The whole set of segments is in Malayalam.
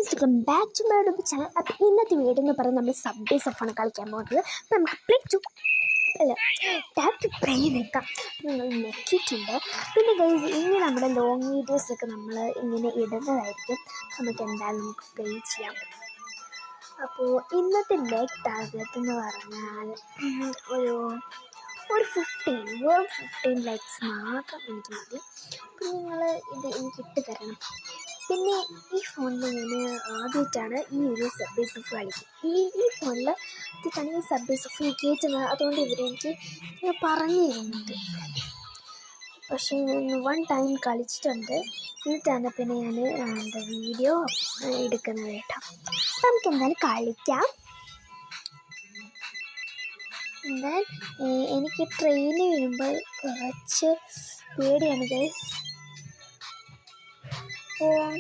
Welcome back to my YouTube channel. അപ്പോൾ ഇന്നത്തെ വീഡിയോ എന്ന് പറയുന്നത് നമ്മൾ സബ്വേസ് ഓഫാണ് കളിക്കാൻ പോകുന്നത്. അപ്പോൾ നമുക്ക് ടാപ്പ് ടു പ്ലേ നിൽക്കാം. നിങ്ങൾ നെക്കിയിട്ടുണ്ട്. പിന്നെ ഗൈസ് ഇനി നമ്മുടെ ലോങ് വീഡിയോസൊക്കെ നമ്മൾ ഇങ്ങനെ ഇടുന്നതായിരിക്കും. നമുക്ക് എന്തായാലും നമുക്ക് പ്ലേ ചെയ്യാം. അപ്പോൾ ഇന്നത്തെ ലെഗ് ടാർഗറ്റ് എന്ന് പറഞ്ഞാൽ ഒരു 15 ലൈക്സ് മാത്രം എനിക്ക് മതി. അപ്പോൾ നിങ്ങൾ ഇത് എനിക്ക് ഇട്ട് തരണം. പിന്നെ ഈ ഫോണിൽ ഞാൻ ആദ്യമായിട്ടാണ് ഈ ഒരു സബ്വേസ് ഓഫ് കളിക്കുന്നത്. ഈ ഫോണിൽ ആദ്യമായിട്ടാണ് ഈ സബ്വേസ് ഓഫ് കയറ്റുന്നത്. അതുകൊണ്ട് ഇവരെനിക്ക് പറഞ്ഞു തരുന്നുണ്ട്. പക്ഷേ ഞാൻ 1 ടൈം കളിച്ചിട്ടുണ്ട്. എന്നിട്ടാണ് പിന്നെ ഞാൻ എന്താ വീഡിയോ എടുക്കുന്നത് കേട്ടോ. നമുക്ക് എന്തായാലും കളിക്കാം. എന്നാൽ എനിക്ക് ട്രെയിന് വരുമ്പോൾ കുറച്ച് പേടിയാണ് ഗൈസ്. അപ്പോൾ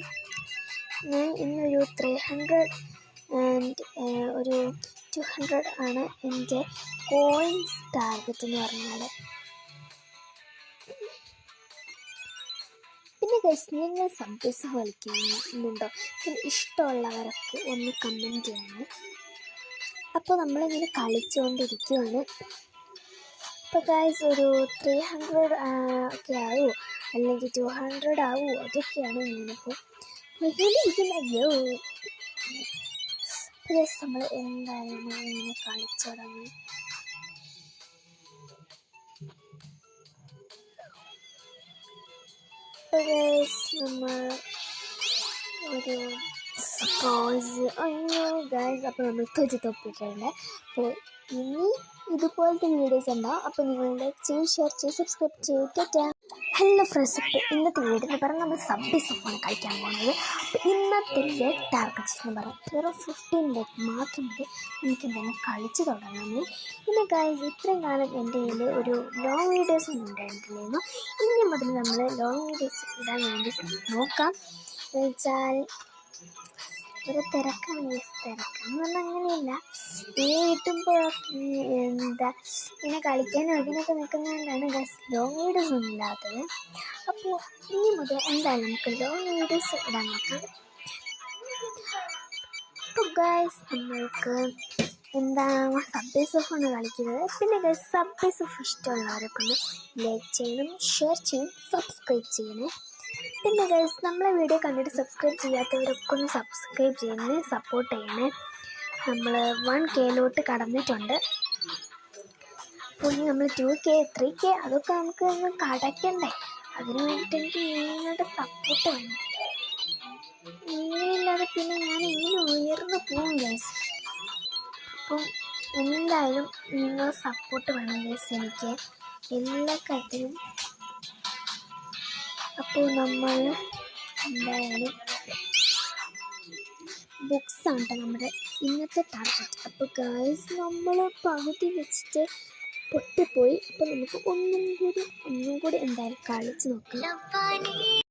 ഞാൻ ഇന്നൊരു 300 ആൻഡ് ഒരു 200 ആണ് എൻ്റെ കോയിൻസ് ടാർഗറ്റ് എന്ന് പറഞ്ഞാൽ. പിന്നെ ഗൈസ് നിങ്ങൾ സബ്വേസ് കളിക്കുന്നുണ്ടോ? പിന്നെ ഇഷ്ടമുള്ളവരൊക്കെ ഒന്ന് കമൻറ്റ് ചെയ്യണം. അപ്പോൾ നമ്മളിങ്ങനെ കളിച്ചുകൊണ്ടിരിക്കുകയാണ്. അപ്പോൾ ഗൈസ് ഒരു 300 ഒക്കെ ആവുമോ അല്ലെങ്കിൽ 200 ആവുമോ അതൊക്കെയാണ് ഞാനിപ്പോൾ ഇരിക്കുന്നത്. അയ്യോ ഗൈസ് നമ്മൾ എന്തായാലും ഇങ്ങനെ കളിച്ചു തുടങ്ങി. ഗൈസ് നമ്മൾ ഒരു അയ്യോ ഗൈസ് അപ്പോൾ നമ്മൾ തൊപ്പിട്ടുണ്ട്. അപ്പോൾ ഇനി ഇതുപോലത്തെ വീഡിയോസ് ഉണ്ടാവും. അപ്പോൾ നിങ്ങൾ ലൈക്ക് ചെയ്ത് ഷെയർ ചെയ്ത് സബ്സ്ക്രൈബ് ചെയ്തിട്ട് ഹലോ ഫ്രണ്ട്സ്. അപ്പോൾ ഇന്നത്തെ വീഡിയോ എന്ന് പറഞ്ഞാൽ നമ്മൾ സബ്വേസ് ഓഫാണ് കളിക്കാൻ പോകുന്നത്. അപ്പോൾ ഇന്നത്തെ ലെഗ് ടാർഗറ്റ്സ് എന്ന് പറഞ്ഞാൽ വെറും 15 ലെഗ് മാത്രം മതി. എനിക്ക് എന്തെങ്കിലും കളിച്ച് തുടങ്ങാമെന്ന്. പിന്നെ ഗൈസ് ഇത്രയും കാലം എൻ്റെ കയ്യിൽ ഒരു ലോങ് വീഡിയോസ് ഒന്നും ഉണ്ടായിട്ടില്ലായിരുന്നു. ഇനി മുതൽ നമ്മൾ ലോങ് വീഡിയോസ് ഇടാൻ വേണ്ടി നോക്കാം. എന്ന് വെച്ചാൽ ഒരു തിരക്കാണ്. തിരക്കെന്ന് പറഞ്ഞാൽ അങ്ങനെയല്ല, കിട്ടുമ്പോഴൊക്കെ എന്താ ഇങ്ങനെ കളിക്കാനും അതിനൊക്കെ നിൽക്കുന്നതുകൊണ്ടാണ് ഗൈസ് ലോങ് വീഡിയോസ് ഒന്നും ഇല്ലാത്തത്. അപ്പോൾ ഇനി മുതൽ എന്തായാലും നമുക്ക് ലോങ് വീഡിയോസ് ഇടാൻ നോക്കാം. അപ്പോൾ ഗൈസ് നമ്മൾക്ക് എന്താണ് സബ്വേസ് ഓഫാണ് കളിക്കുന്നത്. പിന്നെ ഗൈസ് സബ്വേസ് ഓഫ് ഇഷ്ടമുള്ളവരൊക്കെ ഒന്ന് ലൈക്ക് ചെയ്യണം, ഷെയർ ചെയ്യണം, സബ്സ്ക്രൈബ് ചെയ്യണേ. പിന്നെ ഗൈസ് നമ്മളെ വീഡിയോ കണ്ടിട്ട് സബ്സ്ക്രൈബ് ചെയ്യാത്തവരൊക്കെ ഒന്ന് സബ്സ്ക്രൈബ് ചെയ്യണേ, സപ്പോർട്ട് ചെയ്യണേ. നമ്മൾ 1K കടന്നിട്ടുണ്ട്. അപ്പോൾ ഇനി നമ്മൾ 2K 3K അതൊക്കെ നമുക്ക് ഒന്ന് കടക്കണ്ടേ. അതിന് വേണ്ടിയിട്ട് എനിക്ക് നിങ്ങളുടെ സപ്പോർട്ട് വേണം. നിങ്ങളില്ലാതെ പിന്നെ ഞാൻ ഇങ്ങനെ ഉയർന്നു പോകും ഗൈസ്. അപ്പം എന്തായാലും നിങ്ങൾ സപ്പോർട്ട് വേണം ഗൈസ് എനിക്ക് എല്ലാ കാര്യത്തിലും. അപ്പോൾ നമ്മൾ എന്തായാലും ബുക്സാണ് കേട്ടോ നമ്മുടെ ഇന്നത്തെ ടാർഗറ്റ്. അപ്പോൾ ഗൈസ് നമ്മൾ പകുതി വെച്ചിട്ട് പൊട്ടിപ്പോയി. അപ്പോൾ നമുക്ക് ഒന്നും കൂടി എന്തായാലും കളിച്ച് നോക്കാം.